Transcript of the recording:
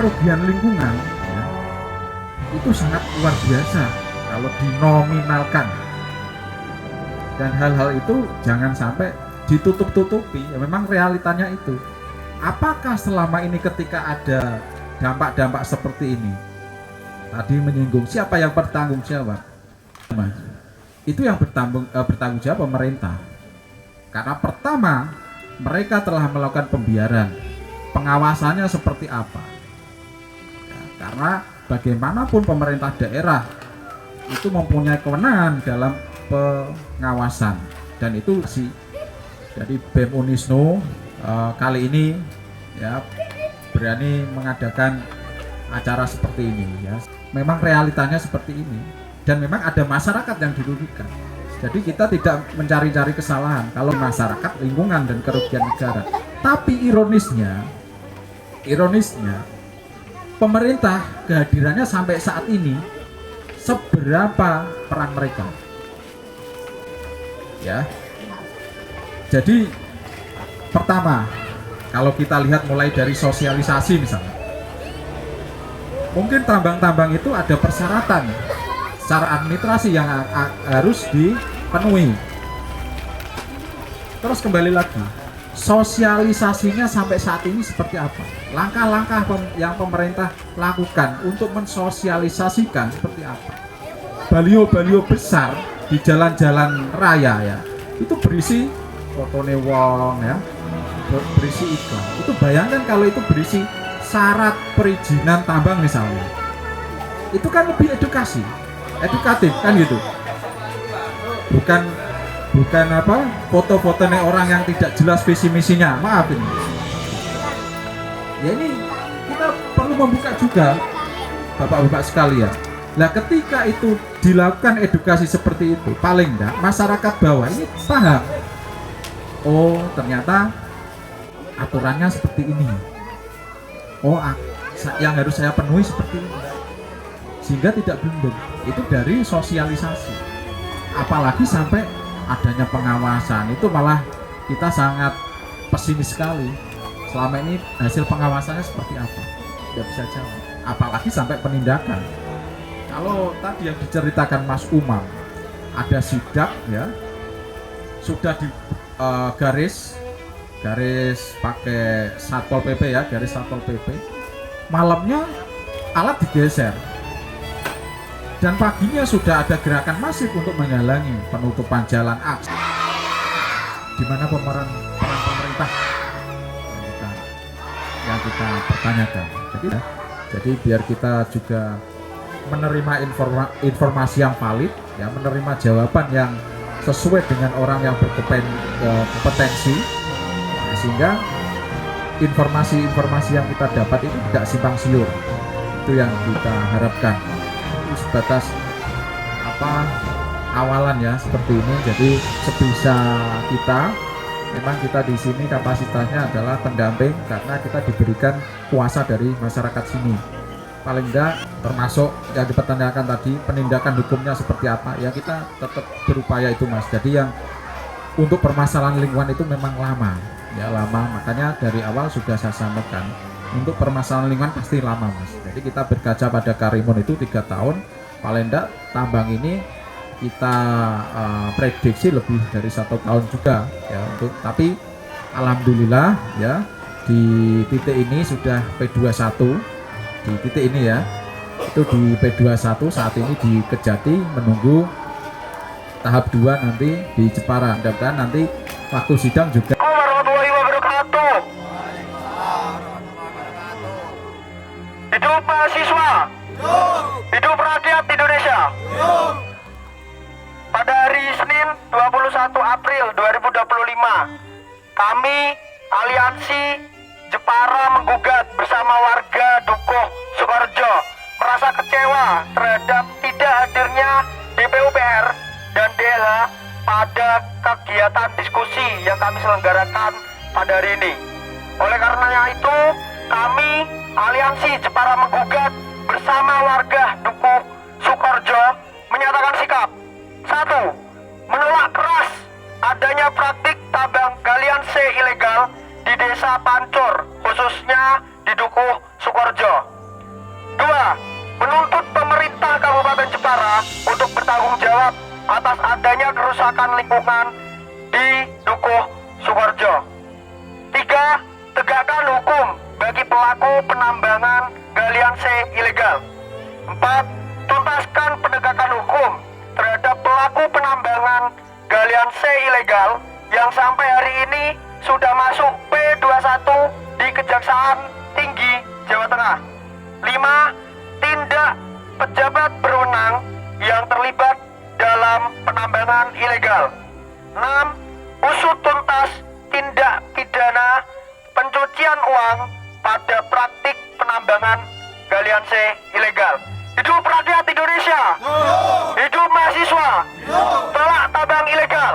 kerugian lingkungan ya, itu sangat luar biasa kalau dinominalkan, dan hal-hal itu jangan sampai ditutup-tutupi. Ya, memang realitanya itu. Apakah selama ini ketika ada dampak-dampak seperti ini, tadi menyinggung siapa yang bertanggung jawab? Itu yang bertanggung jawab pemerintah. Karena pertama, mereka telah melakukan pembiaran. Pengawasannya seperti apa? Ya, karena bagaimanapun pemerintah daerah itu mempunyai kewenangan dalam pengawasan, dan itu sih jadi BEM Unisnu kali ini ya berani mengadakan acara seperti ini ya. Memang realitanya seperti ini, dan memang ada masyarakat yang dirugikan. Jadi kita tidak mencari-cari kesalahan kalau masyarakat, lingkungan, dan kerugian negara. Tapi ironisnya pemerintah kehadirannya sampai saat ini, seberapa peran mereka? Ya. Jadi pertama, kalau kita lihat mulai dari sosialisasi misalnya, mungkin tambang-tambang itu ada persyaratan secara administrasi yang harus dipenuhi. Terus kembali lagi, sosialisasinya sampai saat ini seperti apa? Langkah-langkah yang pemerintah lakukan untuk mensosialisasikan seperti apa? Baliho-baliho besar di jalan-jalan raya ya, itu berisi fotone wong ya, berisi iklan. Itu bayangkan kalau itu berisi syarat perizinan tambang misalnya, itu kan lebih edukatif kan gitu. Bukan apa foto-fotonya orang yang tidak jelas visi misinya. Maaf ini. Ya ini kita perlu membuka juga Bapak-bapak sekalian. Nah ketika itu dilakukan edukasi seperti itu, paling enggak masyarakat bawah ini paham. Oh ternyata aturannya seperti ini. Oh yang harus saya penuhi seperti ini. Sehingga tidak belum. Itu dari sosialisasi. Apalagi sampai adanya pengawasan, itu malah kita sangat pesimis sekali. Selama ini hasil pengawasannya seperti apa? Tidak bisa jawab. Apalagi sampai penindakan. Kalau tadi yang diceritakan Mas Umar, ada sidak ya, sudah di garis pakai Satpol PP ya, garis Satpol PP. Malamnya alat digeser. Dan paginya sudah ada gerakan masif untuk menghalangi penutupan jalan akses. Di mana peran pemerintah yang kita pertanyakan. Jadi biar kita juga menerima informasi yang valid, ya, menerima jawaban yang sesuai dengan orang yang berkompetensi, sehingga informasi yang kita dapat itu tidak simpang siur. Itu yang kita harapkan. Sebatas awalan ya seperti ini. Jadi sebisa kita, memang kita di sini kapasitasnya adalah pendamping karena kita diberikan kuasa dari masyarakat sini. Paling enggak termasuk yang dipertanyakan tadi, penindakan hukumnya seperti apa ya, kita tetap berupaya itu Mas. Jadi yang untuk permasalahan lingkungan itu memang lama, makanya dari awal sudah saya sampaikan. Untuk permasalahan lingkungan pasti lama Mas. Jadi kita berkaca pada Karimun itu 3 tahun, paling enggak tambang ini kita prediksi lebih dari 1 tahun juga ya. Tapi alhamdulillah ya, di titik ini sudah P21 di titik ini ya, itu di P21 saat ini di Kejati, menunggu tahap 2 nanti di Jepara. Dan nanti waktu sidang juga. Hidup mahasiswa, hidup rakyat Indonesia. Pada hari Senin 21 April 2025, kami Aliansi Jepara Menggugat bersama warga Dukuh Sukoharjo merasa kecewa terhadap tidak hadirnya DPUPR dan DLH pada kegiatan diskusi yang kami selenggarakan pada hari ini. Oleh karenanya itu, kami Aliansi Jepara Menggugat bersama warga Dukuh Sukoharjo menyatakan sikap. 1. Menolak keras adanya praktik tambang galian C ilegal di Desa Pancur, khususnya di Dukuh Sukoharjo. atas adanya kerusakan lingkungan di Dukuh, Sukoharjo. 3. Tegakkan hukum bagi pelaku penambangan galian C ilegal. 4. Tuntaskan penegakan hukum terhadap pelaku penambangan galian C ilegal yang sampai hari ini sudah masuk P21 di Kejaksaan Tinggi Jawa Tengah. 5. Tindak pejabat berwenang yang terlibat dalam penambangan ilegal. 6. Usut tuntas tindak pidana pencucian uang pada praktik penambangan galian C ilegal. Hidup rakyat Indonesia! Hidup mahasiswa! Tolak tambang ilegal!